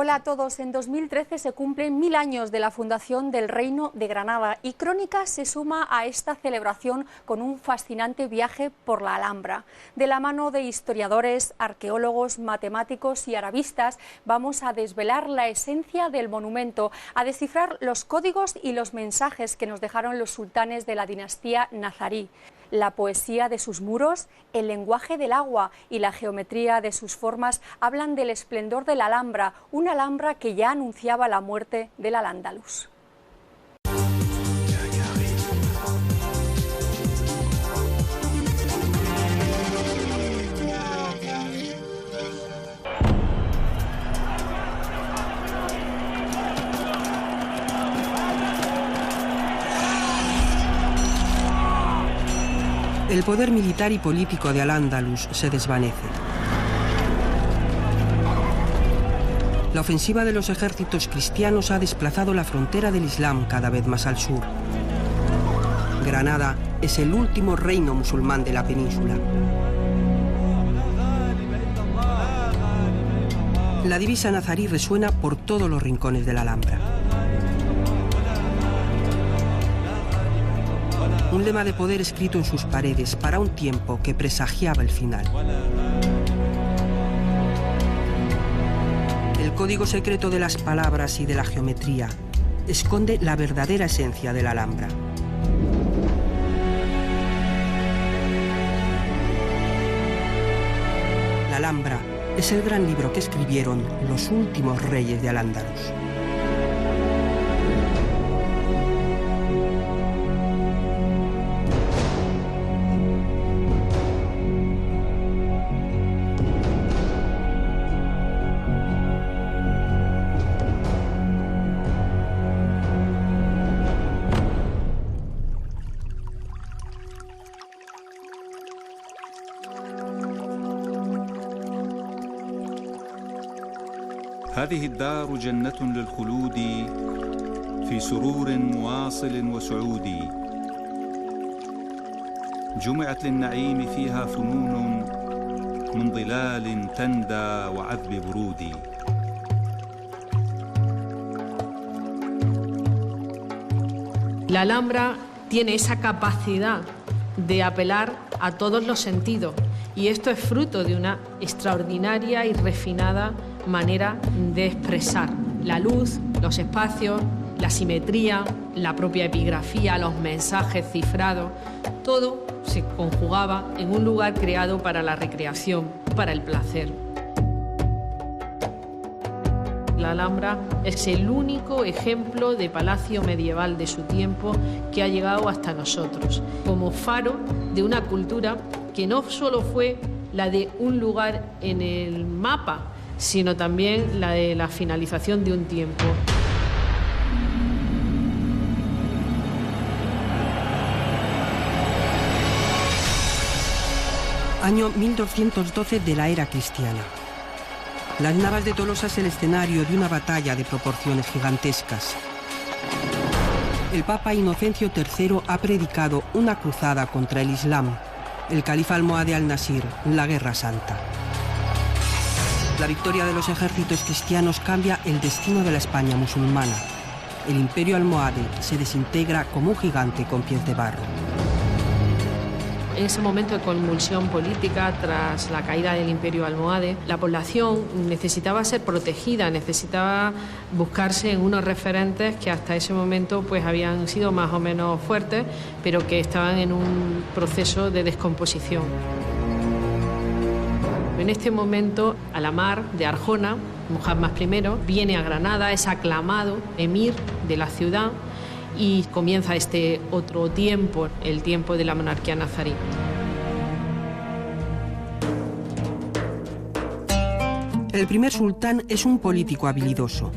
Hola a todos. En 2013 se cumplen 1000 años de la fundación del Reino de Granada y Crónicas se suma a esta celebración con un fascinante viaje por la Alhambra. De la mano de historiadores, arqueólogos, matemáticos y arabistas vamos a desvelar la esencia del monumento, a descifrar los códigos y los mensajes que nos dejaron los sultanes de la dinastía nazarí. La poesía de sus muros, el lenguaje del agua y la geometría de sus formas hablan del esplendor de la Alhambra, una Alhambra que ya anunciaba la muerte del Al-Ándalus. El poder militar y político de Al-Ándalus se desvanece. La ofensiva de los ejércitos cristianos ha desplazado la frontera del Islam cada vez más al sur. Granada es el último reino musulmán de la península. La divisa nazarí resuena por todos los rincones de la Alhambra. Un lema de poder escrito en sus paredes para un tiempo que presagiaba el final. El código secreto de las palabras y de la geometría esconde la verdadera esencia de la Alhambra. La Alhambra es el gran libro que escribieron los últimos reyes de Al-Ándalus. هذه الدار جنة للخلود في سرور مواصل وسعود جمعت للنعيم فيها فنون من ظلال تندى وعذب برود. La Alhambra tiene esa capacidad de apelar a todos los sentidos y esto es fruto de una extraordinaria y refinada manera de expresar la luz, los espacios, la simetría, la propia epigrafía, los mensajes cifrados, todo se conjugaba en un lugar creado para la recreación, para el placer. La Alhambra es el único ejemplo de palacio medieval de su tiempo que ha llegado hasta nosotros, como faro de una cultura que no solo fue la de un lugar en el mapa, sino también la de la finalización de un tiempo. Año 1212 de la era cristiana. Las Navas de Tolosa es el escenario de una batalla de proporciones gigantescas. El Papa Inocencio III ha predicado una cruzada contra el Islam, el califa almohade al-Nasir, la Guerra Santa. La victoria de los ejércitos cristianos cambia el destino de la España musulmana. El imperio almohade se desintegra como un gigante con pies de barro. En ese momento de convulsión política, tras la caída del imperio almohade, la población necesitaba ser protegida, necesitaba buscarse en unos referentes que hasta ese momento pues, habían sido más o menos fuertes, pero que estaban en un proceso de descomposición. En este momento, Al-Amar de Arjona, Muhammad I, viene a Granada, es aclamado emir de la ciudad y comienza este otro tiempo, el tiempo de la monarquía nazarí. El primer sultán es un político habilidoso.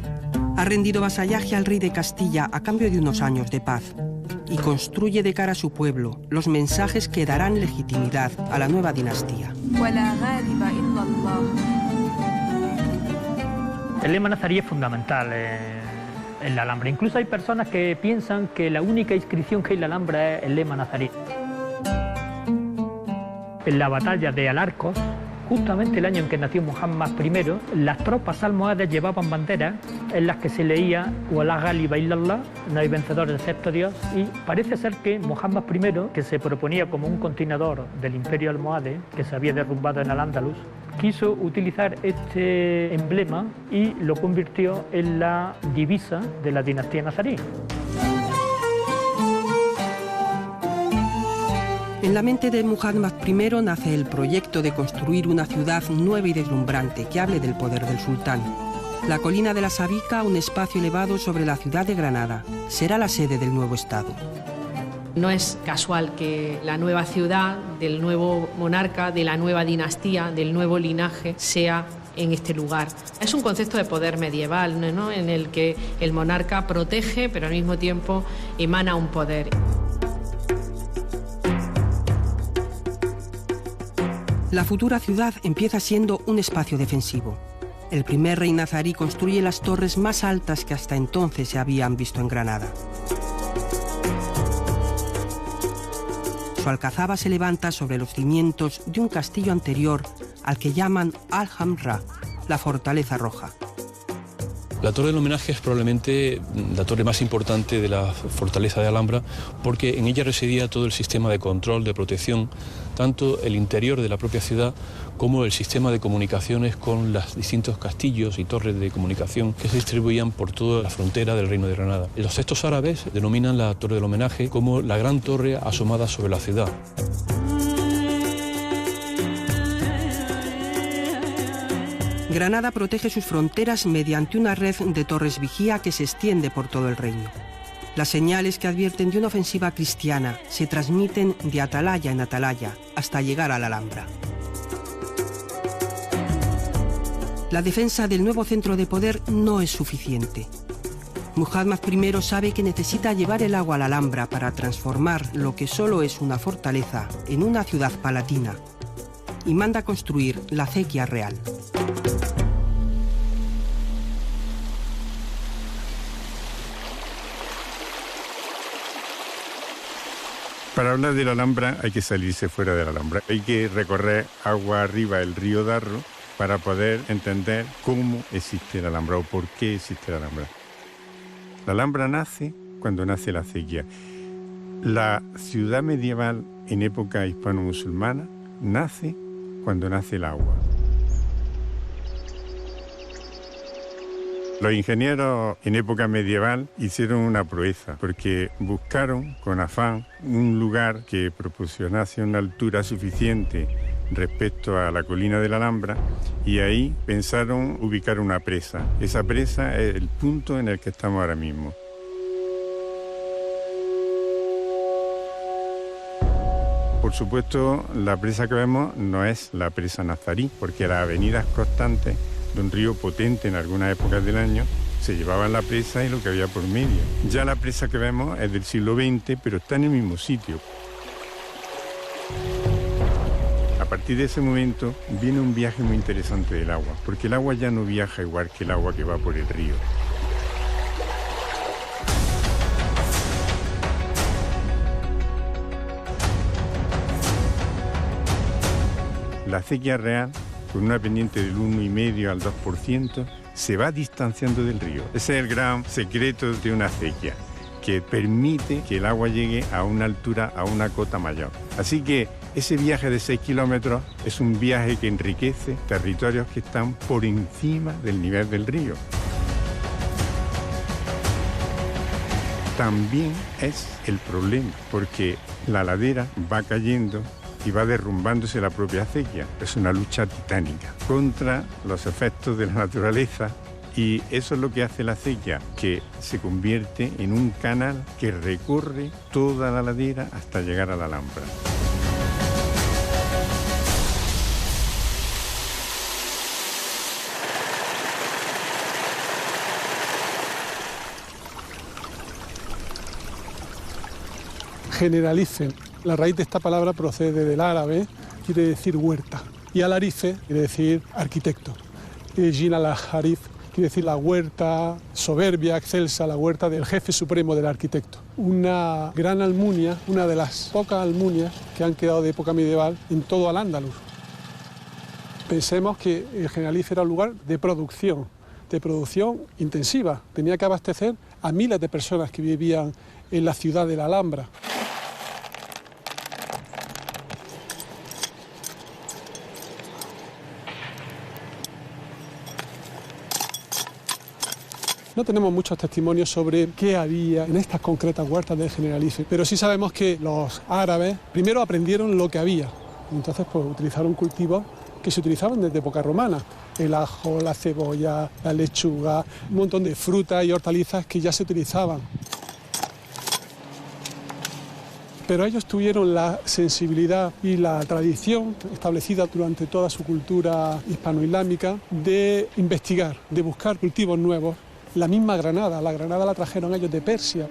Ha rendido vasallaje al rey de Castilla a cambio de unos años de paz y construye de cara a su pueblo los mensajes que darán legitimidad a la nueva dinastía. El lema nazarí es fundamental en la Alhambra. Incluso hay personas que piensan que la única inscripción que hay en la Alhambra es el lema nazarí. En la batalla de Alarcos, justamente el año en que nació Muhammad I, las tropas almohades llevaban banderas en las que se leía Walá gáliba illallah, no hay vencedor excepto Dios, y parece ser que Muhammad I, que se proponía como un continuador del imperio almohade, que se había derrumbado en Al-Ándalus, quiso utilizar este emblema y lo convirtió en la divisa de la dinastía nazarí. En la mente de Muhammad I nace el proyecto de construir una ciudad nueva y deslumbrante que hable del poder del sultán. La colina de la Sabica, un espacio elevado sobre la ciudad de Granada, será la sede del nuevo estado. No es casual que la nueva ciudad, del nuevo monarca, de la nueva dinastía, del nuevo linaje, sea en este lugar. Es un concepto de poder medieval, ¿no?, en el que el monarca protege, pero al mismo tiempo emana un poder. La futura ciudad empieza siendo un espacio defensivo. El primer rey nazarí construye las torres más altas que hasta entonces se habían visto en Granada. Su alcazaba se levanta sobre los cimientos de un castillo anterior al que llaman Al-Hamra, la Fortaleza Roja. La Torre del Homenaje es probablemente la torre más importante de la fortaleza de Alhambra porque en ella residía todo el sistema de control, de protección, tanto el interior de la propia ciudad como el sistema de comunicaciones con los distintos castillos y torres de comunicación que se distribuían por toda la frontera del Reino de Granada. Los textos árabes denominan la Torre del Homenaje como la gran torre asomada sobre la ciudad. Granada protege sus fronteras mediante una red de torres vigía que se extiende por todo el reino. Las señales que advierten de una ofensiva cristiana se transmiten de atalaya en atalaya hasta llegar a la Alhambra. La defensa del nuevo centro de poder no es suficiente. Muhammad I sabe que necesita llevar el agua a la Alhambra para transformar lo que solo es una fortaleza en una ciudad palatina y manda construir la acequia real. Para hablar de la Alhambra hay que salirse fuera de la Alhambra. Hay que recorrer agua arriba el río Darro para poder entender cómo existe la Alhambra o por qué existe la Alhambra. La Alhambra nace cuando nace la acequia. La ciudad medieval en época hispano-musulmana nace cuando nace el agua. Los ingenieros en época medieval hicieron una proeza porque buscaron con afán un lugar que proporcionase una altura suficiente respecto a la colina de la Alhambra y ahí pensaron ubicar una presa. Esa presa es el punto en el que estamos ahora mismo. Por supuesto, la presa que vemos no es la presa nazarí, porque las avenidas constantes de un río potente en algunas épocas del año se llevaban la presa y lo que había por medio. Ya la presa que vemos es del siglo XX, pero está en el mismo sitio. A partir de ese momento viene un viaje muy interesante del agua, porque el agua ya no viaja igual que el agua que va por el río. La acequia real, con una pendiente del 1,5 al 2%, se va distanciando del río. Ese es el gran secreto de una acequia, que permite que el agua llegue a una altura, a una cota mayor. Así que ese viaje de 6 kilómetros es un viaje que enriquece territorios que están por encima del nivel del río. También es el problema, porque la ladera va cayendo y va derrumbándose la propia acequia. Es una lucha titánica contra los efectos de la naturaleza y eso es lo que hace la acequia, que se convierte en un canal que recorre toda la ladera hasta llegar a la Alhambra. Generalicen. La raíz de esta palabra procede del árabe, quiere decir huerta. Y alarife quiere decir arquitecto. Jin al-Harif quiere decir la huerta soberbia, excelsa, la huerta del jefe supremo del arquitecto. Una gran almunia, una de las pocas almunias que han quedado de época medieval en todo Al-Ándalus. Pensemos que el Generalife era un lugar de producción intensiva. Tenía que abastecer a miles de personas que vivían en la ciudad de la Alhambra. No tenemos muchos testimonios sobre qué había en estas concretas huertas del Generalife, pero sí sabemos que los árabes primero aprendieron lo que había, entonces pues utilizaron cultivos que se utilizaban desde época romana, el ajo, la cebolla, la lechuga, un montón de frutas y hortalizas que ya se utilizaban. Pero ellos tuvieron la sensibilidad y la tradición establecida durante toda su cultura hispano-islámica de investigar, de buscar cultivos nuevos. La misma granada, la granada la trajeron ellos de Persia.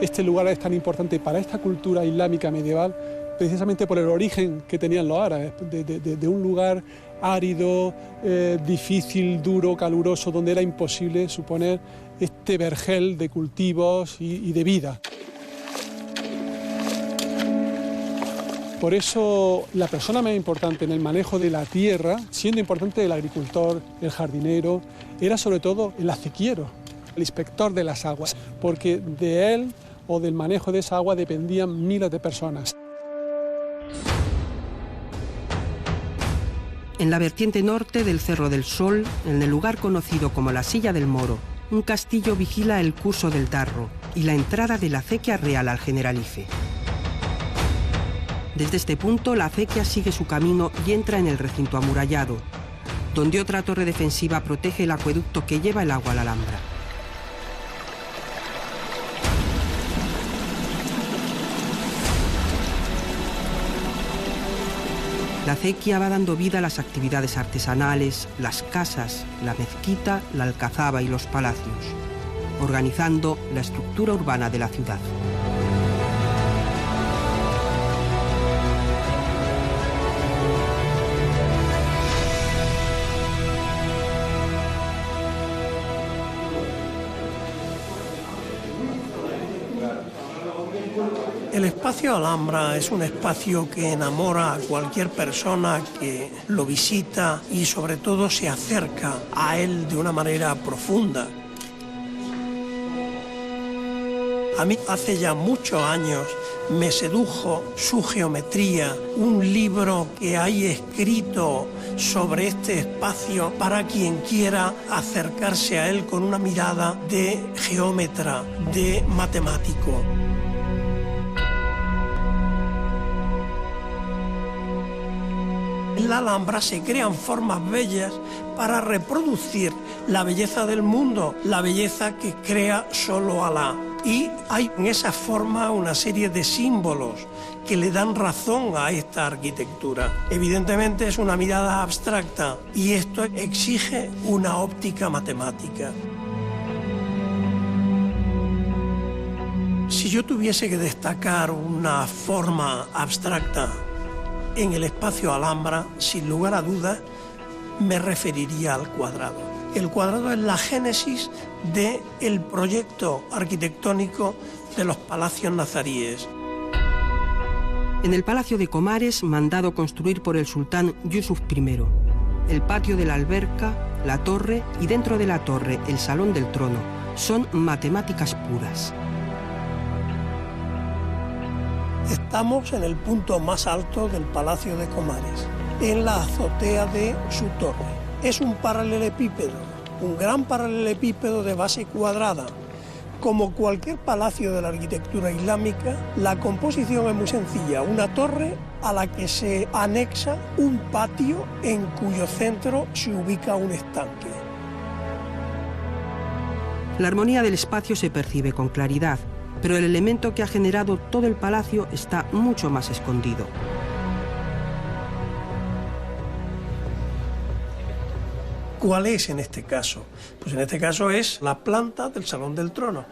Este lugar es tan importante para esta cultura islámica medieval precisamente por el origen que tenían los árabes, de un lugar árido, difícil, duro, caluroso, donde era imposible suponer este vergel de cultivos y de vida. Por eso la persona más importante en el manejo de la tierra, siendo importante el agricultor, el jardinero, era sobre todo el acequiero, el inspector de las aguas, porque de él o del manejo de esa agua dependían miles de personas. En la vertiente norte del Cerro del Sol, en el lugar conocido como la Silla del Moro, un castillo vigila el curso del Darro y la entrada de la acequia real al Generalife. Desde este punto, la acequia sigue su camino y entra en el recinto amurallado, donde otra torre defensiva protege el acueducto que lleva el agua a la Alhambra. La acequia va dando vida a las actividades artesanales, las casas, la mezquita, la alcazaba y los palacios, organizando la estructura urbana de la ciudad. El espacio Alhambra es un espacio que enamora a cualquier persona que lo visita y sobre todo se acerca a él de una manera profunda. A mí hace ya muchos años me sedujo su geometría, un libro que hay escrito sobre este espacio para quien quiera acercarse a él con una mirada de geómetra, de matemático. En la Alhambra se crean formas bellas para reproducir la belleza del mundo, la belleza que crea solo Alá. Y hay en esa forma una serie de símbolos que le dan razón a esta arquitectura. Evidentemente es una mirada abstracta y esto exige una óptica matemática. Si yo tuviese que destacar una forma abstracta en el espacio Alhambra, sin lugar a dudas, me referiría al cuadrado. El cuadrado es la génesis del proyecto arquitectónico de los palacios nazaríes. En el Palacio de Comares, mandado construir por el sultán Yusuf I, el patio de la alberca, la torre y dentro de la torre el salón del trono son matemáticas puras. Estamos en el punto más alto del Palacio de Comares, en la azotea de su torre. Es un paralelepípedo, un gran paralelepípedo de base cuadrada. Como cualquier palacio de la arquitectura islámica, la composición es muy sencilla, una torre a la que se anexa un patio en cuyo centro se ubica un estanque. La armonía del espacio se percibe con claridad, pero el elemento que ha generado todo el palacio está mucho más escondido. ¿Cuál es en este caso? Pues en este caso es la planta del Salón del Trono,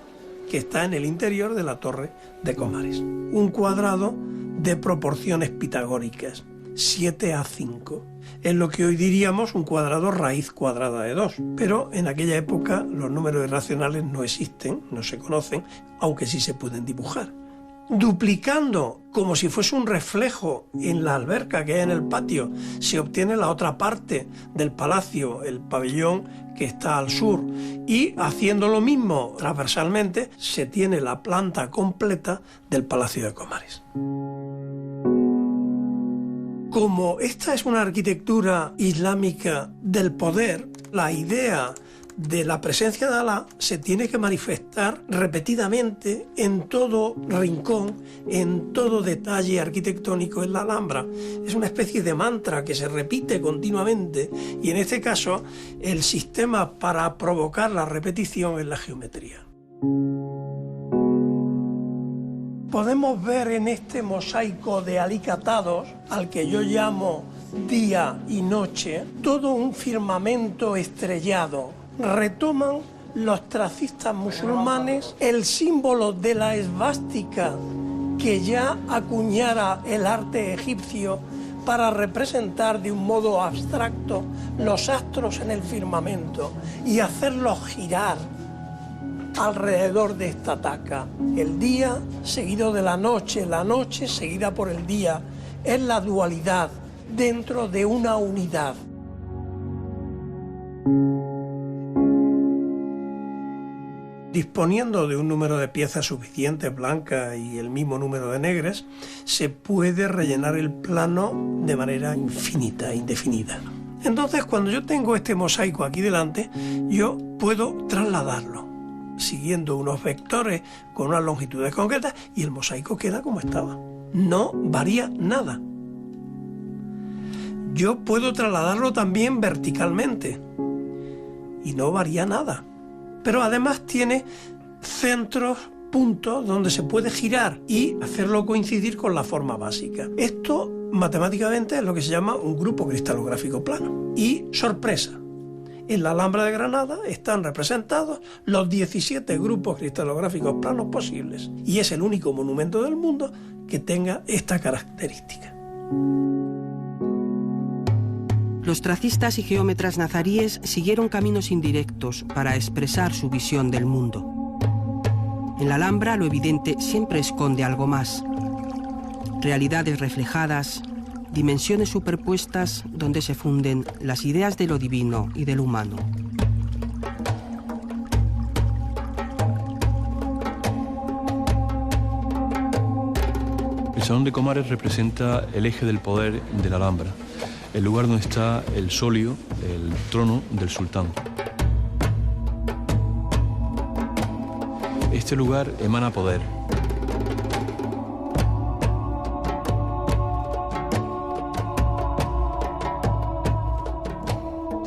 que está en el interior de la Torre de Comares. Un cuadrado de proporciones pitagóricas, 7A5. Es lo que hoy diríamos un cuadrado raíz cuadrada de 2. Pero en aquella época los números irracionales no existen, no se conocen, aunque sí se pueden dibujar. Duplicando, como si fuese un reflejo en la alberca que hay en el patio, se obtiene la otra parte del palacio, el pabellón que está al sur, y haciendo lo mismo transversalmente se tiene la planta completa del Palacio de Comares. Como esta es una arquitectura islámica del poder, la idea de la presencia de Alá se tiene que manifestar repetidamente en todo rincón, en todo detalle arquitectónico en la Alhambra. Es una especie de mantra que se repite continuamente y en este caso el sistema para provocar la repetición es la geometría. Podemos ver en este mosaico de alicatados, al que yo llamo día y noche, todo un firmamento estrellado. Retoman los tracistas musulmanes el símbolo de la esvástica que ya acuñara el arte egipcio para representar de un modo abstracto los astros en el firmamento y hacerlos girar alrededor de esta taca. El día seguido de la noche seguida por el día, es la dualidad dentro de una unidad. Disponiendo de un número de piezas suficiente, blancas y el mismo número de negras, se puede rellenar el plano de manera infinita, indefinida. Entonces, cuando yo tengo este mosaico aquí delante, yo puedo trasladarlo, siguiendo unos vectores con unas longitudes concretas, y el mosaico queda como estaba. No varía nada. Yo puedo trasladarlo también verticalmente, y no varía nada. Pero además tiene centros, puntos donde se puede girar y hacerlo coincidir con la forma básica. Esto matemáticamente es lo que se llama un grupo cristalográfico plano. Y sorpresa, en la Alhambra de Granada están representados los 17 grupos cristalográficos planos posibles y es el único monumento del mundo que tenga esta característica. Los tracistas y geómetras nazaríes siguieron caminos indirectos para expresar su visión del mundo. En la Alhambra lo evidente siempre esconde algo más. Realidades reflejadas, dimensiones superpuestas donde se funden las ideas de lo divino y de lo humano. El Salón de Comares representa el eje del poder de la Alhambra, el lugar donde está el solio, el trono del sultán. Este lugar emana poder.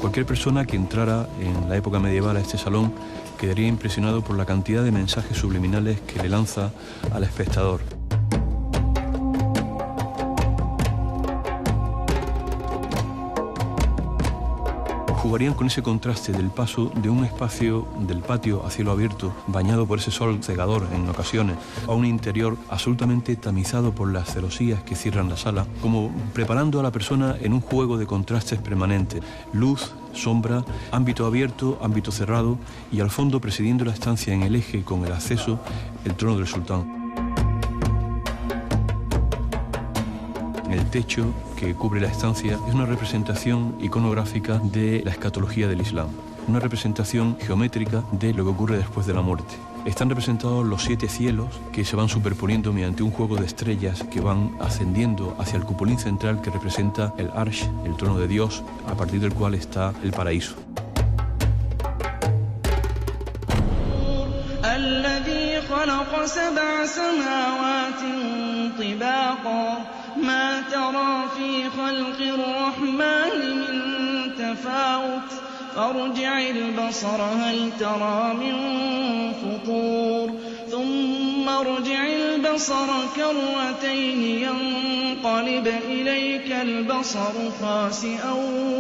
Cualquier persona que entrara en la época medieval a este salón quedaría impresionado por la cantidad de mensajes subliminales que le lanza al espectador. Jugarían con ese contraste del paso de un espacio del patio a cielo abierto, bañado por ese sol cegador en ocasiones, a un interior absolutamente tamizado por las celosías que cierran la sala, como preparando a la persona en un juego de contrastes permanentes: luz, sombra, ámbito abierto, ámbito cerrado, y al fondo, presidiendo la estancia en el eje con el acceso, el trono del sultán. El techo que cubre la estancia es una representación iconográfica de la escatología del Islam, una representación geométrica de lo que ocurre después de la muerte. Están representados los 7 cielos que se van superponiendo mediante un juego de estrellas que van ascendiendo hacia el cupulín central que representa el Arsh, el trono de Dios, a partir del cual está el paraíso. ما ترى في خلق الرحمن من تفاوت فارجع البصر هل ترى من فطور ثم ارجع البصر كرتين ينقلب إليك البصر خاسئا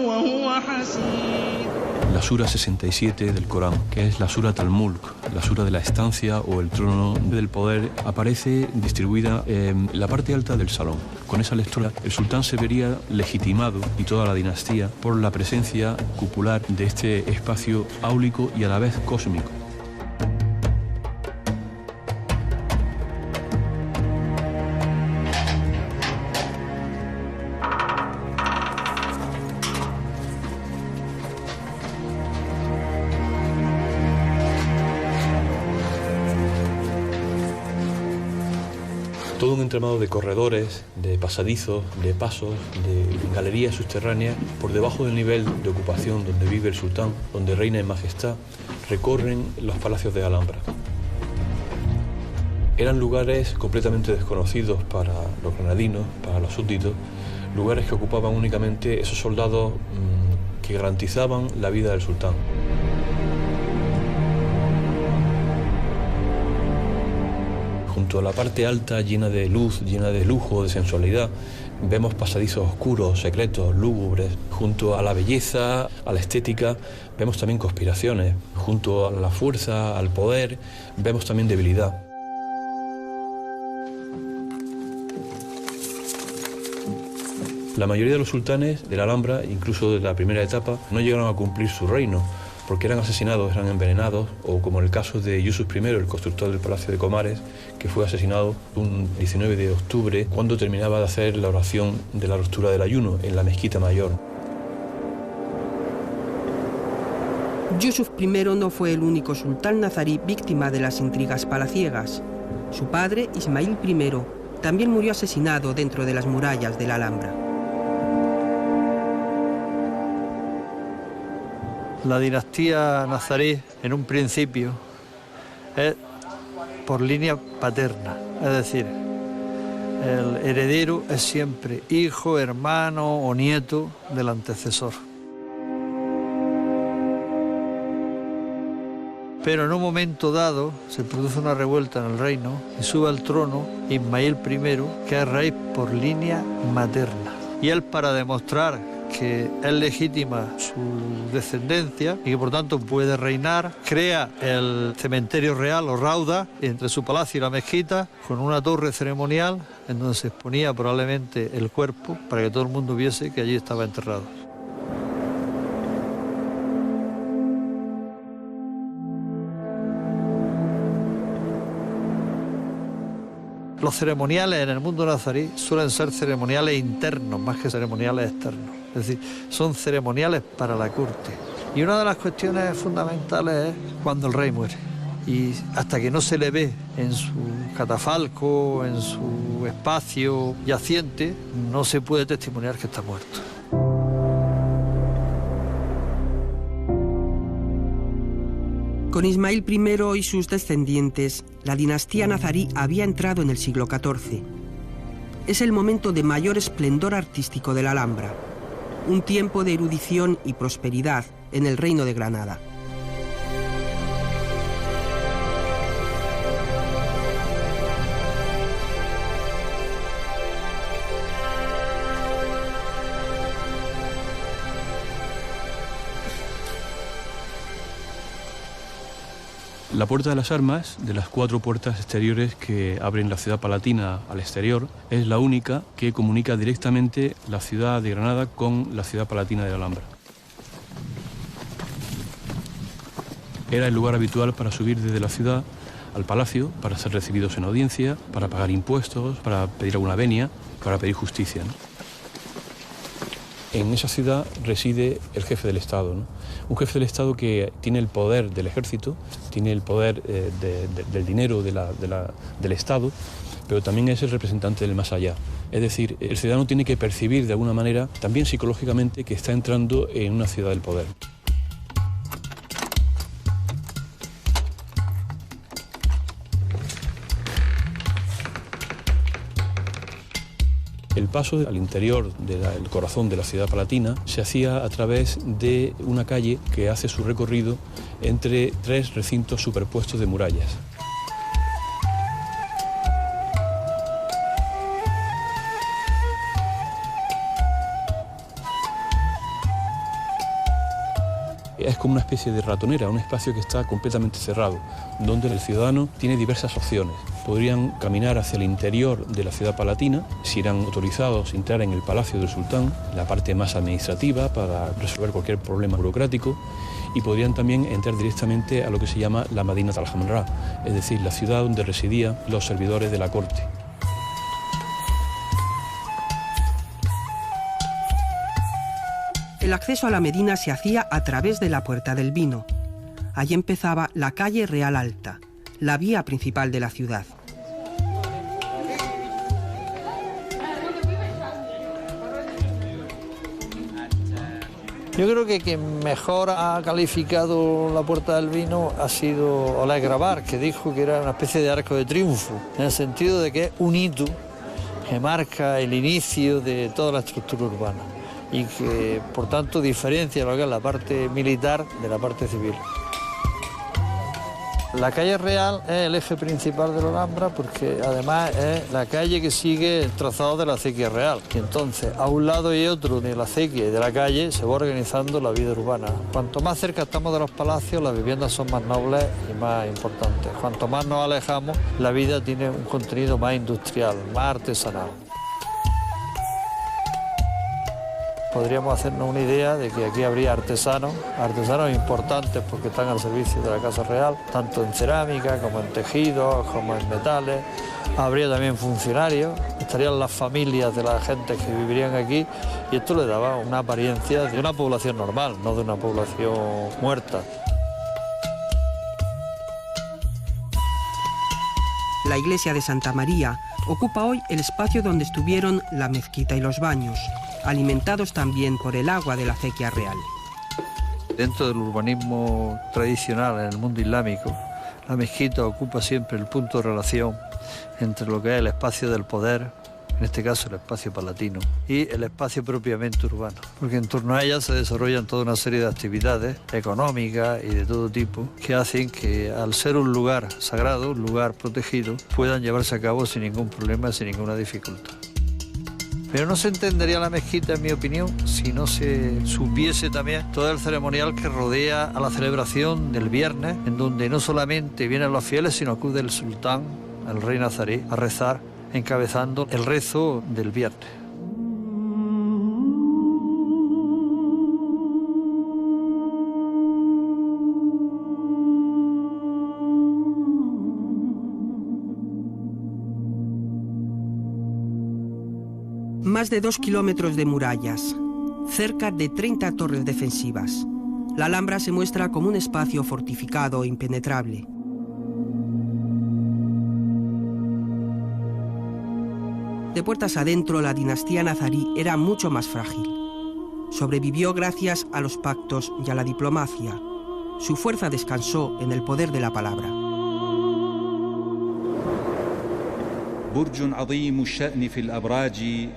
وهو حسير. La sura 67 del Corán, que es la sura Al-Mulk, la sura de la estancia o el trono del poder, aparece distribuida en la parte alta del salón. Con esa lectura, el sultán se vería legitimado, y toda la dinastía, por la presencia cupular de este espacio áulico y a la vez cósmico. Todo un entramado de corredores, de pasadizos, de pasos, de galerías subterráneas por debajo del nivel de ocupación donde vive el sultán, donde reina en majestad, recorren los palacios de Alhambra. Eran lugares completamente desconocidos para los granadinos, para los súbditos, lugares que ocupaban únicamente esos soldados que garantizaban la vida del sultán. Junto a la parte alta, llena de luz, llena de lujo, de sensualidad, vemos pasadizos oscuros, secretos, lúgubres. Junto a la belleza, a la estética, vemos también conspiraciones. Junto a la fuerza, al poder, vemos también debilidad. La mayoría de los sultanes de la Alhambra, incluso de la primera etapa, no llegaron a cumplir su reino, porque eran asesinados, eran envenenados, o como en el caso de Yusuf I, el constructor del Palacio de Comares, que fue asesinado un 19 de octubre, cuando terminaba de hacer la oración de la ruptura del ayuno en la mezquita mayor. Yusuf I no fue el único sultán nazarí víctima de las intrigas palaciegas. Su padre, Ismail I, también murió asesinado dentro de las murallas de la Alhambra. La dinastía nazarí, en un principio, es por línea paterna, es decir, el heredero es siempre hijo, hermano o nieto del antecesor. Pero en un momento dado se produce una revuelta en el reino y sube al trono Ismail I, que es rey por línea materna. Y él, para demostrar que es legítima su descendencia y que por tanto puede reinar, crea el cementerio real o rauda entre su palacio y la mezquita, con una torre ceremonial en donde se exponía probablemente el cuerpo para que todo el mundo viese que allí estaba enterrado. Los ceremoniales en el mundo nazarí suelen ser ceremoniales internos más que ceremoniales externos. Es decir, son ceremoniales para la corte. Y una de las cuestiones fundamentales es cuando el rey muere. Y hasta que no se le ve en su catafalco, en su espacio yaciente, no se puede testimoniar que está muerto. Con Ismail I y sus descendientes, la dinastía nazarí había entrado en el siglo XIV. Es el momento de mayor esplendor artístico de la Alhambra, un tiempo de erudición y prosperidad en el Reino de Granada. La Puerta de las Armas, de las 4 puertas exteriores que abren la ciudad palatina al exterior, es la única que comunica directamente la ciudad de Granada con la ciudad palatina de la Alhambra. Era el lugar habitual para subir desde la ciudad al palacio, para ser recibidos en audiencia, para pagar impuestos, para pedir alguna venia, para pedir justicia, ¿no? En esa ciudad reside el jefe del Estado, ¿no? Un jefe del Estado que tiene el poder del ejército, tiene el poder del dinero del Estado, pero también es el representante del más allá. Es decir, el ciudadano tiene que percibir de alguna manera, también psicológicamente, que está entrando en una ciudad del poder. El paso al interior del corazón de la ciudad palatina se hacía a través de una calle que hace su recorrido entre 3 recintos superpuestos de murallas. Es como una especie de ratonera, un espacio que está completamente cerrado, donde el ciudadano tiene diversas opciones. Podrían caminar hacia el interior de la ciudad palatina, si eran autorizados a entrar en el Palacio del Sultán, la parte más administrativa para resolver cualquier problema burocrático, y podrían también entrar directamente a lo que se llama la Madinat al-Hamra, es decir, la ciudad donde residían los servidores de la corte. El acceso a la Medina se hacía a través de la Puerta del Vino. Allí empezaba la calle Real Alta, la vía principal de la ciudad. Yo creo que quien mejor ha calificado la Puerta del Vino ha sido Oleg Grabar, que dijo que era una especie de arco de triunfo, en el sentido de que es un hito que marca el inicio de toda la estructura urbana y que, por tanto, diferencia lo que es la parte militar de la parte civil. La calle Real es el eje principal de la Alhambra porque además es la calle que sigue el trazado de la acequia real. Y entonces, a un lado y otro de la acequia y de la calle se va organizando la vida urbana. Cuanto más cerca estamos de los palacios, las viviendas son más nobles y más importantes. Cuanto más nos alejamos, la vida tiene un contenido más industrial, más artesanal. Podríamos hacernos una idea de que aquí habría artesanos importantes porque están al servicio de la Casa Real, tanto en cerámica como en tejidos, como en metales. Habría también funcionarios, estarían las familias de la gente que vivirían aquí y esto le daba una apariencia de una población normal, no de una población muerta. La iglesia de Santa María ocupa hoy el espacio donde estuvieron la mezquita y los baños, alimentados también por el agua de la acequia real. Dentro del urbanismo tradicional en el mundo islámico, la mezquita ocupa siempre el punto de relación entre lo que es el espacio del poder, en este caso el espacio palatino, y el espacio propiamente urbano, porque en torno a ella se desarrollan toda una serie de actividades económicas y de todo tipo que hacen que, al ser un lugar sagrado, un lugar protegido, puedan llevarse a cabo sin ningún problema, sin ninguna dificultad. Pero no se entendería la mezquita, en mi opinión, si no se supiese también todo el ceremonial que rodea a la celebración del viernes, en donde no solamente vienen los fieles, sino acude el sultán, el rey nazarí, a rezar, encabezando el rezo del viernes. Más de 2 kilómetros de murallas, cerca de 30 torres defensivas. La Alhambra se muestra como un espacio fortificado e impenetrable. De puertas adentro, la dinastía nazarí era mucho más frágil. Sobrevivió gracias a los pactos y a la diplomacia. Su fuerza descansó en el poder de la palabra. برج عظيم الشأن في الأبراج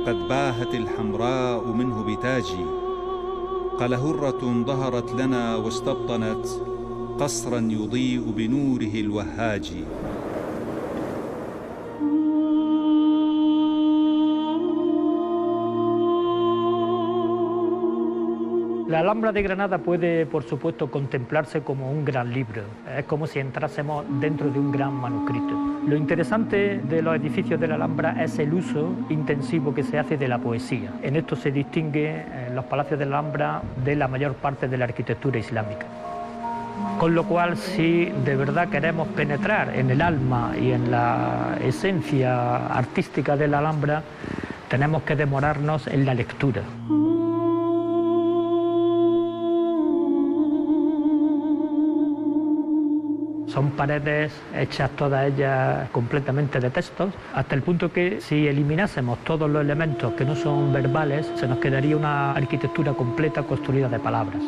قد باهت الحمراء منه بتاجي قلهرة ظهرت لنا واستبطنت قصرا يضيء بنوره الوهاج. La Alhambra de Granada puede, por supuesto, contemplarse como un gran libro. Es como si entrásemos dentro de un gran manuscrito. Lo interesante de los edificios de la Alhambra es el uso intensivo que se hace de la poesía. En esto se distingue los palacios de la Alhambra de la mayor parte de la arquitectura islámica. Con lo cual, si de verdad queremos penetrar en el alma y en la esencia artística de la Alhambra, tenemos que demorarnos en la lectura. Son paredes hechas todas ellas completamente de textos, hasta el punto que si eliminásemos todos los elementos que no son verbales, se nos quedaría una arquitectura completa construida de palabras.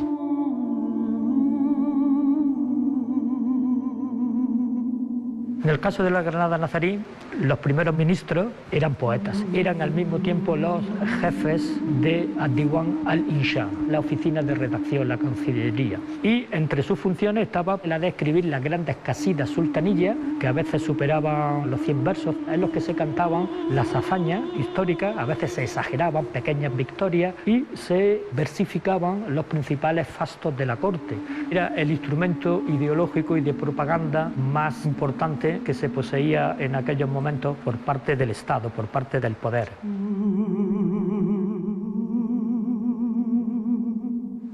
En el caso de la Granada nazarí, los primeros ministros eran poetas, eran al mismo tiempo los jefes de Ad-Diwan al-Insha, la oficina de redacción, la cancillería. Y entre sus funciones estaba la de escribir las grandes casidas sultanillas, que a veces superaban los 100 versos, en los que se cantaban las hazañas históricas, a veces se exageraban pequeñas victorias y se versificaban los principales fastos de la corte. Era el instrumento ideológico y de propaganda más importante que se poseía en aquellos momentos por parte del Estado, por parte del poder.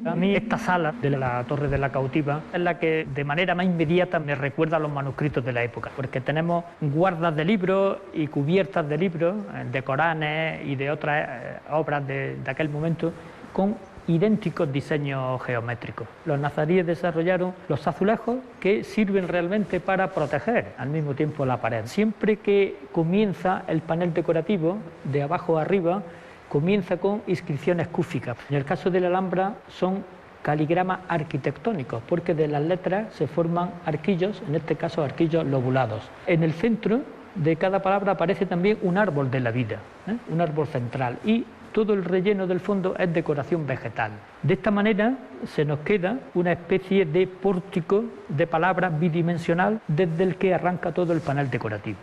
A mí esta sala de la Torre de la Cautiva es la que de manera más inmediata me recuerda a los manuscritos de la época, porque tenemos guardas de libros y cubiertas de libros, de Coranes y de otras obras de aquel momento, con idénticos diseños geométricos. Los nazaríes desarrollaron los azulejos que sirven realmente para proteger al mismo tiempo la pared. Siempre que comienza el panel decorativo, de abajo a arriba, comienza con inscripciones cúficas. En el caso de la Alhambra son caligramas arquitectónicos, porque de las letras se forman arquillos, en este caso arquillos lobulados. En el centro de cada palabra aparece también un árbol de la vida, un árbol central, y todo el relleno del fondo es decoración vegetal. De esta manera se nos queda una especie de pórtico de palabras bidimensional desde el que arranca todo el panel decorativo.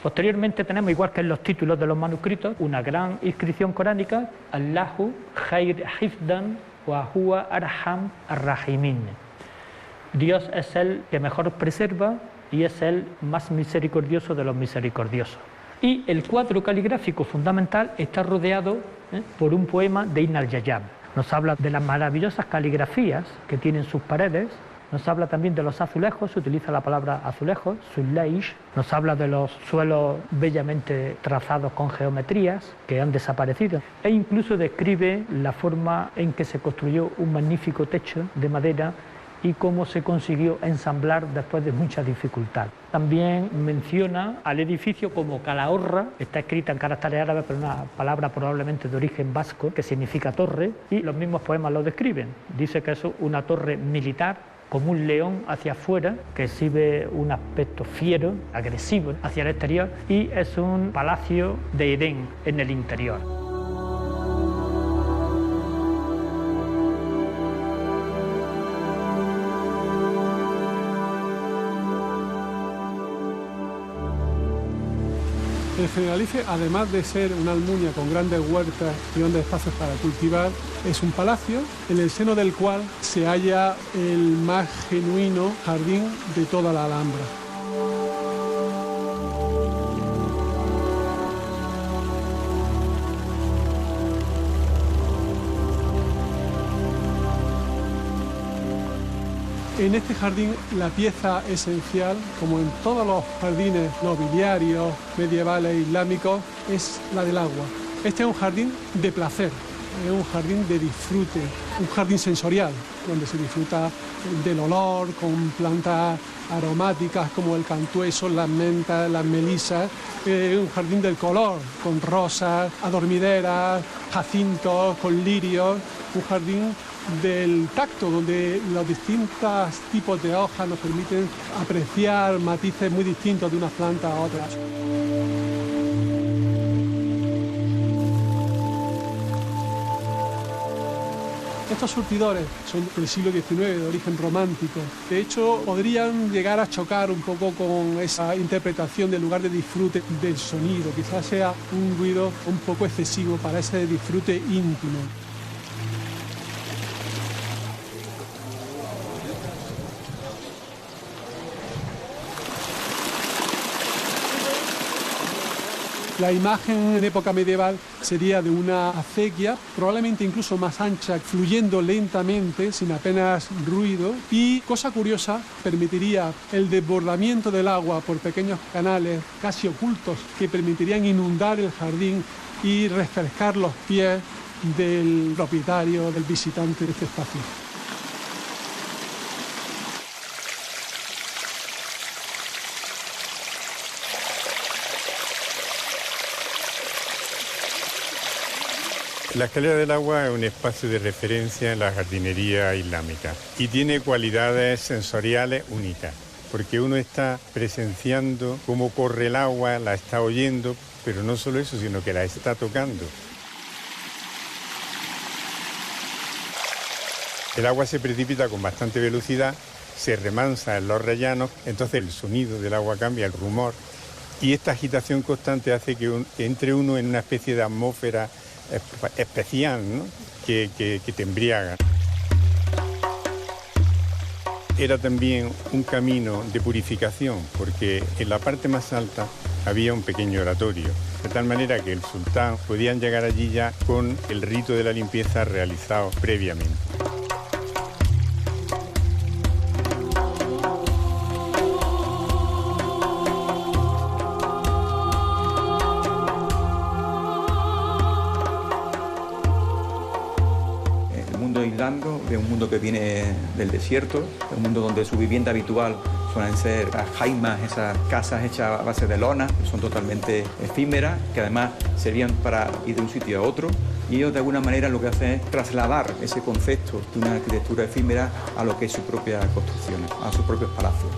Posteriormente tenemos, igual que en los títulos de los manuscritos, una gran inscripción coránica, Allahu Khair Hifdan wa huwa Arham Ar-Rahimin. Dios es el que mejor preserva y es el más misericordioso de los misericordiosos. Y el cuadro caligráfico fundamental está rodeado por un poema de Ibn al-Jayyab. Nos habla de las maravillosas caligrafías que tienen sus paredes, nos habla también de los azulejos, se utiliza la palabra azulejos, suleish, nos habla de los suelos bellamente trazados con geometrías que han desaparecido, e incluso describe la forma en que se construyó un magnífico techo de madera y cómo se consiguió ensamblar después de mucha dificultad. También menciona al edificio como Calahorra, está escrita en caracteres árabes, pero una palabra probablemente de origen vasco, que significa torre, y los mismos poemas lo describen. Dice que es una torre militar, como un león hacia afuera, que exhibe un aspecto fiero, agresivo hacia el exterior, y es un palacio de Edén en el interior. El Generalife, además de ser una almunia con grandes huertas y grandes espacios para cultivar, es un palacio en el seno del cual se halla el más genuino jardín de toda la Alhambra. En este jardín la pieza esencial, como en todos los jardines nobiliarios, medievales, islámicos, es la del agua. Este es un jardín de placer, es un jardín de disfrute, un jardín sensorial, donde se disfruta del olor, con plantas aromáticas como el cantueso, las mentas, las melisas. Es un jardín del color, con rosas, adormideras, jacintos, con lirios. Un jardín del tacto, donde los distintos tipos de hojas nos permiten apreciar matices muy distintos de unas plantas a otras. Estos surtidores son del siglo XIX, de origen romántico. De hecho, podrían llegar a chocar un poco con esa interpretación del lugar de disfrute del sonido. Quizás sea un ruido un poco excesivo para ese disfrute íntimo. La imagen en época medieval sería de una acequia, probablemente incluso más ancha, fluyendo lentamente, sin apenas ruido, y, cosa curiosa, permitiría el desbordamiento del agua por pequeños canales casi ocultos que permitirían inundar el jardín y refrescar los pies del propietario, del visitante de este espacio. La escalera del agua es un espacio de referencia en la jardinería islámica y tiene cualidades sensoriales únicas, porque uno está presenciando cómo corre el agua, la está oyendo, pero no solo eso, sino que la está tocando. El agua se precipita con bastante velocidad, se remansa en los rellanos, entonces el sonido del agua cambia, el rumor, y esta agitación constante hace que entre uno en una especie de atmósfera especial, ¿no? que te embriaga. Era también un camino de purificación, porque en la parte más alta había un pequeño oratorio, de tal manera que el sultán podían llegar allí ya con el rito de la limpieza realizado previamente. De un mundo que viene del desierto, un mundo donde su vivienda habitual pueden ser las jaimas, esas casas hechas a base de lona, que son totalmente efímeras, que además servían para ir de un sitio a otro. Y ellos de alguna manera lo que hacen es trasladar ese concepto de una arquitectura efímera a lo que es su propia construcción, a sus propios palacios.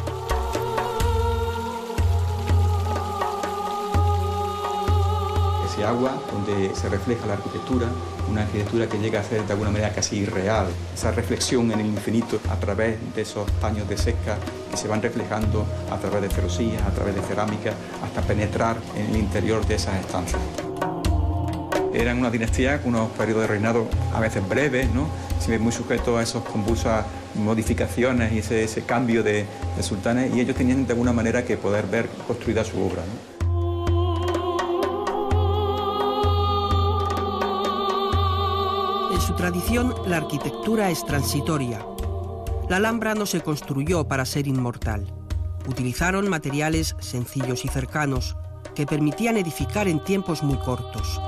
Ese agua donde se refleja la arquitectura, una arquitectura que llega a ser de alguna manera casi irreal. Esa reflexión en el infinito a través de esos paños de seca que se van reflejando a través de celosías, a través de cerámica, hasta penetrar en el interior de esas estancias. Eran una dinastía con unos periodos de reinado a veces breves, ¿no? Siempre muy sujetos a esas convulsas modificaciones y ese cambio de sultanes, y ellos tenían de alguna manera que poder ver construida su obra, ¿no? En su tradición, la arquitectura es transitoria. La Alhambra no se construyó para ser inmortal. Utilizaron materiales sencillos y cercanos que permitían edificar en tiempos muy cortos.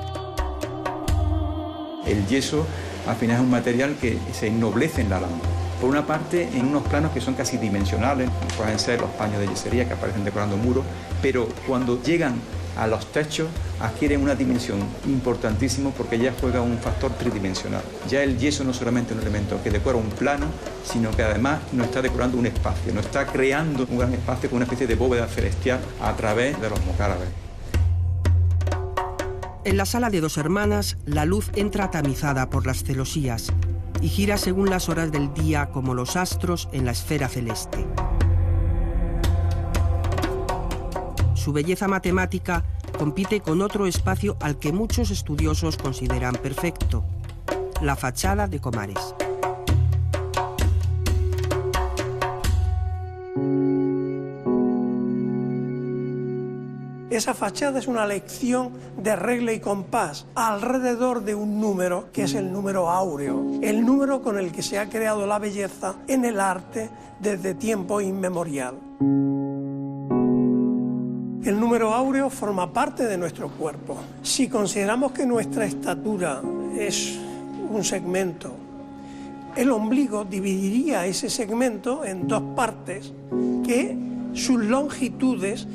El yeso al final es un material que se ennoblece en la Alhambra. Por una parte, en unos planos que son casi dimensionales, pueden ser los paños de yesería que aparecen decorando muros, pero cuando llegan a los techos adquieren una dimensión importantísima porque ya juega un factor tridimensional. Ya el yeso no es solamente un elemento que decora un plano, sino que además nos está decorando un espacio, nos está creando un gran espacio con una especie de bóveda celestial a través de los mocárabes. En la sala de Dos Hermanas, la luz entra tamizada por las celosías y gira según las horas del día como los astros en la esfera celeste. Su belleza matemática compite con otro espacio al que muchos estudiosos consideran perfecto: la fachada de Comares. Esa fachada es una lección de regla y compás alrededor de un número que es el número áureo, el número con el que se ha creado la belleza en el arte desde tiempo inmemorial. El número áureo forma parte de nuestro cuerpo. Si consideramos que nuestra estatura es un segmento, el ombligo dividiría ese segmento en dos partes que sus longitudes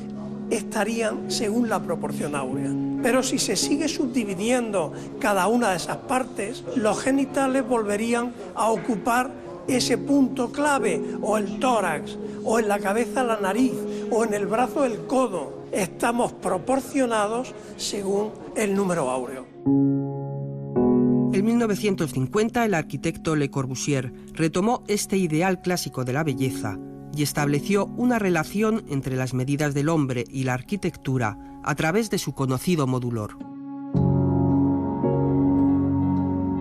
estarían según la proporción áurea. Pero si se sigue subdividiendo cada una de esas partes, los genitales volverían a ocupar ese punto clave, o el tórax, o en la cabeza la nariz, o en el brazo el codo. Estamos proporcionados según el número áureo. En 1950, el arquitecto Le Corbusier retomó este ideal clásico de la belleza y estableció una relación entre las medidas del hombre y la arquitectura a través de su conocido modulor.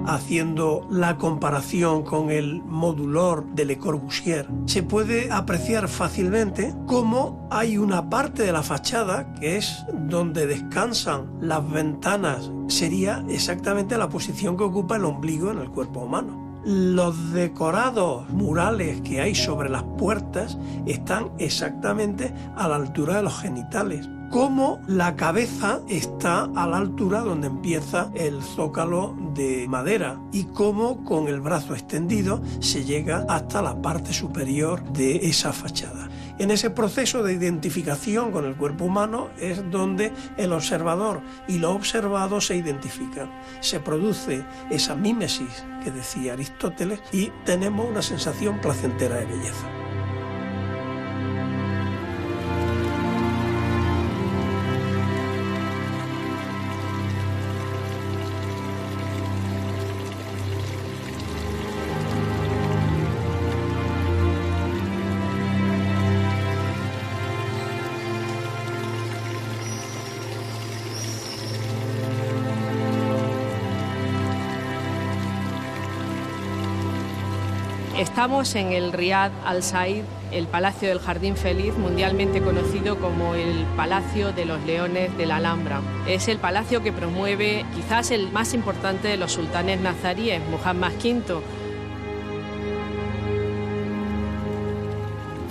Haciendo la comparación con el modulor de Le Corbusier, se puede apreciar fácilmente cómo hay una parte de la fachada que es donde descansan las ventanas. Sería exactamente la posición que ocupa el ombligo en el cuerpo humano. Los decorados murales que hay sobre las puertas están exactamente a la altura de los genitales. Como la cabeza está a la altura donde empieza el zócalo de madera y cómo con el brazo extendido se llega hasta la parte superior de esa fachada. En ese proceso de identificación con el cuerpo humano es donde el observador y lo observado se identifican. Se produce esa mímesis que decía Aristóteles y tenemos una sensación placentera de belleza. Estamos en el Riad Al Said, el Palacio del Jardín Feliz, mundialmente conocido como el Palacio de los Leones de la Alhambra. Es el palacio que promueve quizás el más importante de los sultanes nazaríes, Muhammad V.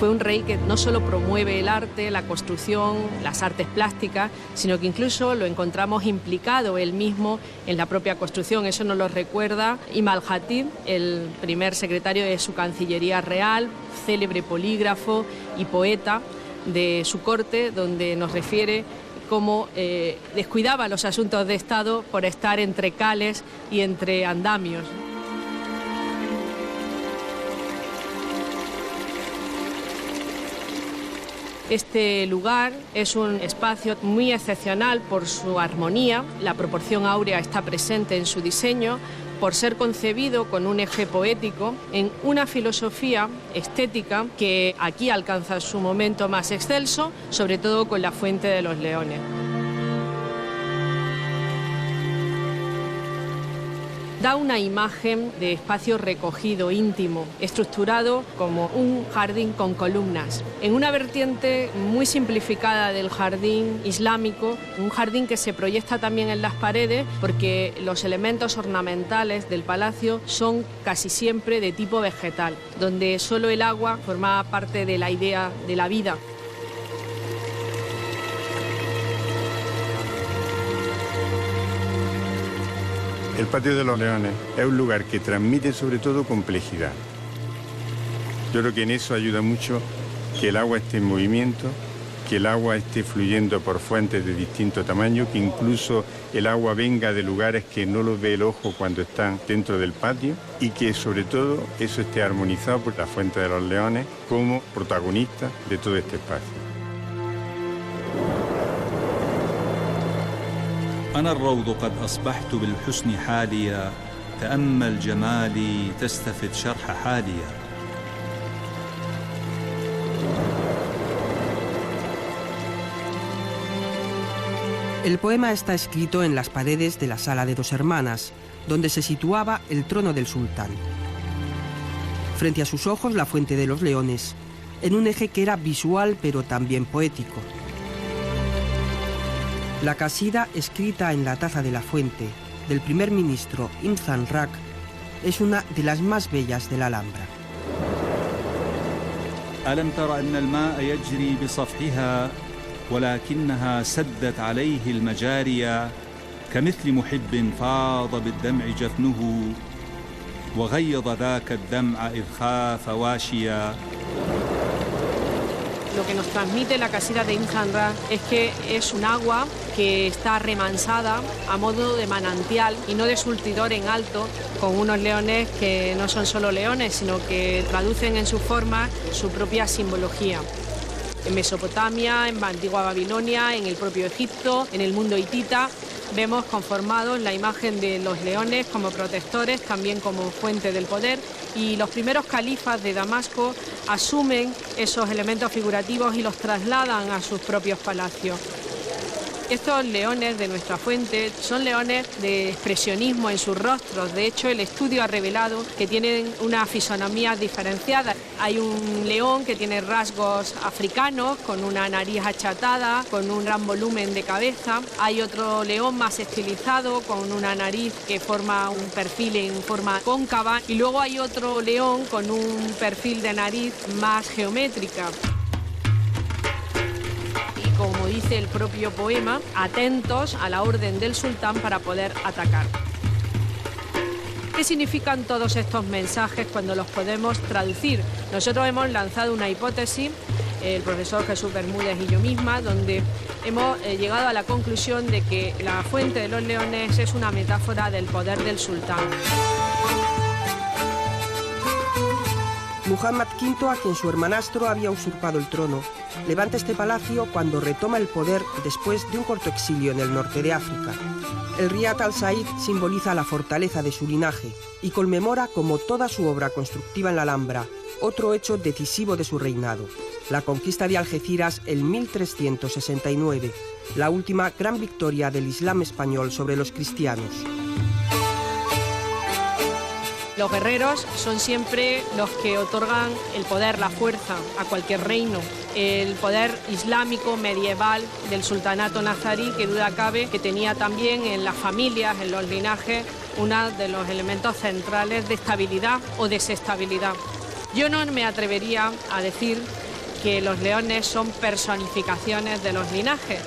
Fue un rey que no solo promueve el arte, la construcción, las artes plásticas, sino que incluso lo encontramos implicado él mismo en la propia construcción. Eso nos lo recuerda Imam al-Khatib, el primer secretario de su Cancillería Real, célebre polígrafo y poeta de su corte, donde nos refiere cómo descuidaba los asuntos de Estado por estar entre cales y entre andamios. Este lugar es un espacio muy excepcional por su armonía, la proporción áurea está presente en su diseño, por ser concebido con un eje poético en una filosofía estética que aquí alcanza su momento más excelso, sobre todo con la Fuente de los Leones. Da una imagen de espacio recogido, íntimo, estructurado como un jardín con columnas. En una vertiente muy simplificada del jardín islámico, un jardín que se proyecta también en las paredes porque los elementos ornamentales del palacio son casi siempre de tipo vegetal, donde solo el agua formaba parte de la idea de la vida. El Patio de los Leones es un lugar que transmite sobre todo complejidad. Yo creo que en eso ayuda mucho que el agua esté en movimiento, que el agua esté fluyendo por fuentes de distinto tamaño, que incluso el agua venga de lugares que no los ve el ojo cuando están dentro del patio y que sobre todo eso esté armonizado por la Fuente de los Leones como protagonista de todo este espacio. أنا الروض قد أصبحت بالحسن حاليا تأمل جمالي تستفد شرح حاليا. El poema está escrito en las paredes de la Sala de Dos Hermanas, donde se situaba el trono del sultán. Frente a sus ojos la Fuente de los Leones, en un eje que era visual pero también poético. La casida escrita en la taza de la fuente del primer ministro Imzan Rak es una de las más bellas de la Alhambra. ألم تر أن الماء يجري بصفحها ولكنها سدت عليه المجاري كمثل محب فاض بالدمع جفنه وغيض ذاك الدمع إذ خاف واشيا. Lo que nos transmite la casida de Imzan Rak es que es un agua que está remansada a modo de manantial y no de surtidor en alto, con unos leones que no son solo leones, sino que traducen en su forma su propia simbología. En Mesopotamia, en antigua Babilonia, en el propio Egipto, en el mundo hitita, vemos conformados la imagen de los leones como protectores, también como fuente del poder, y los primeros califas de Damasco asumen esos elementos figurativos y los trasladan a sus propios palacios. Estos leones de nuestra fuente son leones de expresionismo en sus rostros. De hecho, el estudio ha revelado que tienen una fisonomía diferenciada. Hay un león que tiene rasgos africanos, con una nariz achatada, con un gran volumen de cabeza. Hay otro león más estilizado, con una nariz que forma un perfil en forma cóncava. Y luego hay otro león con un perfil de nariz más geométrica. Como dice el propio poema, atentos a la orden del sultán para poder atacar. ¿Qué significan todos estos mensajes cuando los podemos traducir? Nosotros hemos lanzado una hipótesis, el profesor Jesús Bermúdez y yo misma, donde hemos llegado a la conclusión de que la Fuente de los Leones es una metáfora del poder del sultán. Muhammad V, a quien su hermanastro había usurpado el trono, levanta este palacio cuando retoma el poder después de un corto exilio en el norte de África. El Riad al-Said simboliza la fortaleza de su linaje y conmemora, como toda su obra constructiva en la Alhambra, otro hecho decisivo de su reinado, la conquista de Algeciras en 1369, la última gran victoria del Islam español sobre los cristianos. Los guerreros son siempre los que otorgan el poder, la fuerza a cualquier reino. El poder islámico medieval del sultanato nazarí, que duda cabe que tenía también en las familias, en los linajes, uno de los elementos centrales de estabilidad o desestabilidad. Yo no me atrevería a decir que los leones son personificaciones de los linajes,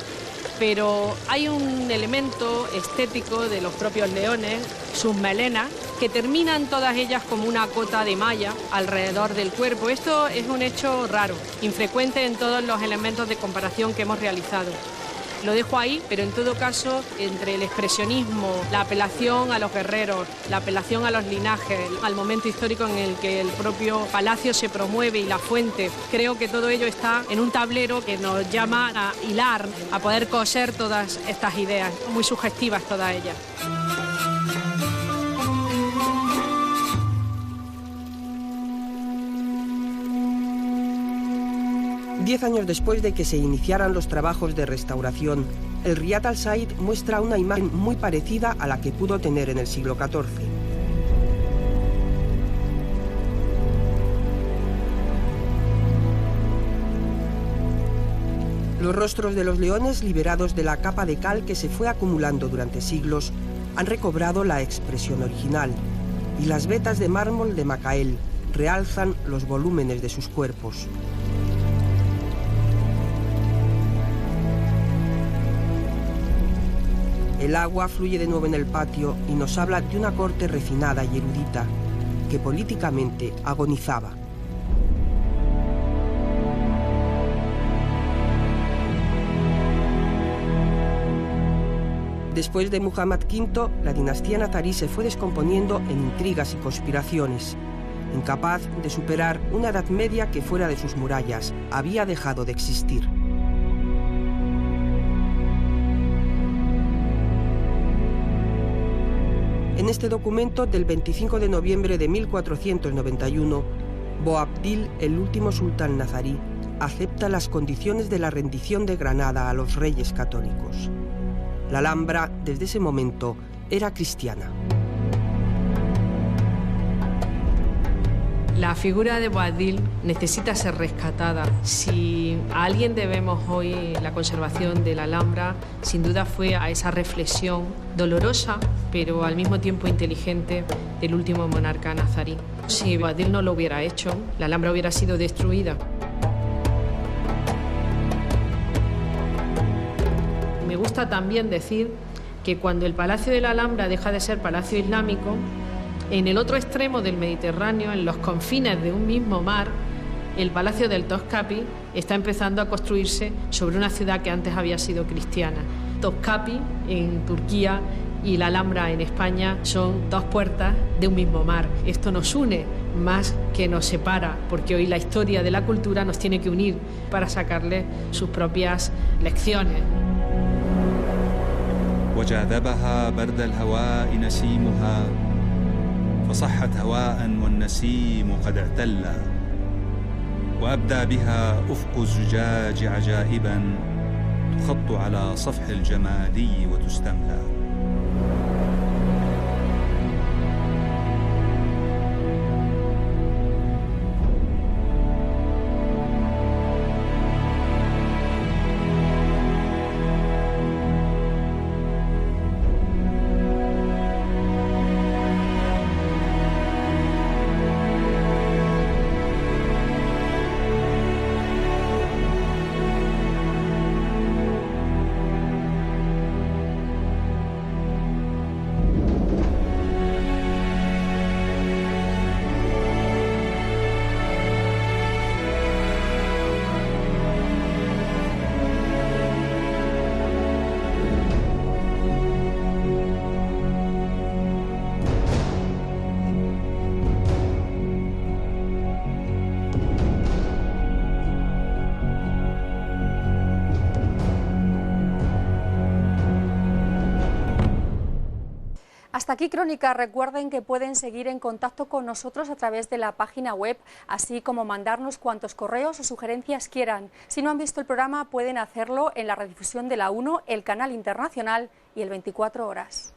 pero hay un elemento estético de los propios leones, sus melenas, que terminan todas ellas como una cota de malla alrededor del cuerpo. Esto es un hecho raro, infrecuente en todos los elementos de comparación que hemos realizado. Lo dejo ahí, pero en todo caso, entre el expresionismo, la apelación a los guerreros, la apelación a los linajes, al momento histórico en el que el propio palacio se promueve y la fuente, creo que todo ello está en un tablero que nos llama a hilar, a poder coser todas estas ideas, muy sugestivas todas ellas. 10 años después de que se iniciaran los trabajos de restauración, el Riad Al Said muestra una imagen muy parecida a la que pudo tener en el siglo XIV. Los rostros de los leones, liberados de la capa de cal que se fue acumulando durante siglos, han recobrado la expresión original, y las vetas de mármol de Macael realzan los volúmenes de sus cuerpos. El agua fluye de nuevo en el patio y nos habla de una corte refinada y erudita que políticamente agonizaba. Después de Muhammad V, la dinastía nazarí se fue descomponiendo en intrigas y conspiraciones. Incapaz de superar una Edad Media que fuera de sus murallas había dejado de existir. En este documento del 25 de noviembre de 1491, Boabdil, el último sultán nazarí, acepta las condiciones de la rendición de Granada a los reyes católicos. La Alhambra, desde ese momento, era cristiana. La figura de Boabdil necesita ser rescatada. Si a alguien debemos hoy la conservación de la Alhambra, sin duda fue a esa reflexión dolorosa, pero al mismo tiempo inteligente, del último monarca nazarí. Si Boabdil no lo hubiera hecho, la Alhambra hubiera sido destruida. Me gusta también decir que cuando el Palacio de la Alhambra deja de ser palacio islámico, en el otro extremo del Mediterráneo, en los confines de un mismo mar, el Palacio del Topkapi está empezando a construirse sobre una ciudad que antes había sido cristiana. Topkapi en Turquía y la Alhambra en España son dos puertas de un mismo mar. Esto nos une más que nos separa, porque hoy la historia de la cultura nos tiene que unir para sacarle sus propias lecciones. وجاذبها برد الهواء نسيمها فصحت هواء والنسيم قد اعتلى وأبدى بها أفق الزجاج عجائبا تخط على صفح الجمالي وتستملى. Hasta aquí Crónica. Recuerden que pueden seguir en contacto con nosotros a través de la página web, así como mandarnos cuantos correos o sugerencias quieran. Si no han visto el programa, pueden hacerlo en la redifusión de la 1, el canal internacional y el 24 horas.